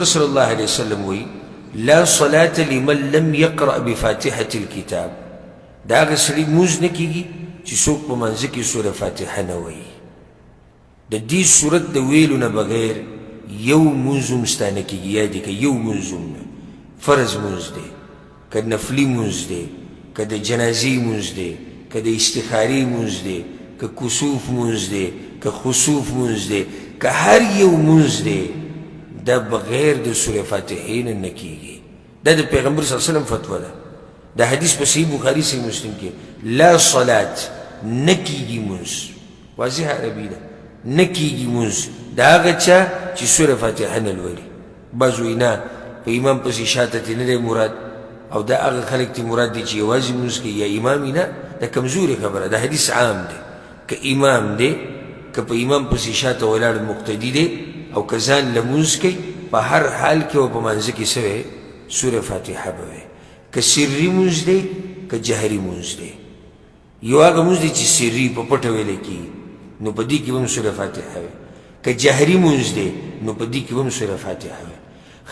صلی الله علیه وسلم وی لا صلاة لمن لم يقرأ بفاتحة الكتاب دا هغه سړي مونځ نه کیږي چې څوک په منځ کې سوره فاتحه نه وایي د دې سورت د ویلو نه بغیر یو مونځ هم ستا نه کیږي یاد یې که یو مونځ هم نه فرض مونځ دی که نفلي مونځ دی که د جنازې مونځ دی که د استخارې مونځ دی که کسوف مونځ دی که خسوف مونځ دی که هر یو مونځ دی دا بغیر د سوره فاتحې نه نه کیږي دا د پیغمبر صلی الله علیه وسلم فتوا ده دا حدیث په صحیح بخاري صحیح مسلم کې لا صلات نه کیږي مونځ واضح عربي ده نه کیږي مونځ د هغه چا چې سوره فاتحه نه لولي بعض وایي نه په امام پسې شاته ترې نه دی مراد او دا هغه خلک ترې مراد دی چې یوازې مونځ کوي یا امام یې نه دا کمزورې خبره ده حدیث عام دی که امام دی که په امام پسې شاته ولاړ مقتدي دی او که ځان لمونځ کوي په هر حال کې او په منځ کې څه وی سوره فاتحه به وی که سري مونځ دی که جهري مونځ دی یو هغه مونځ دی چې سري په پټه ویلی کېږي نو په دې کې به هم سوره فاتحه وي که جهري مونځ دی نو په دې کې به هم سوره فاتحه وي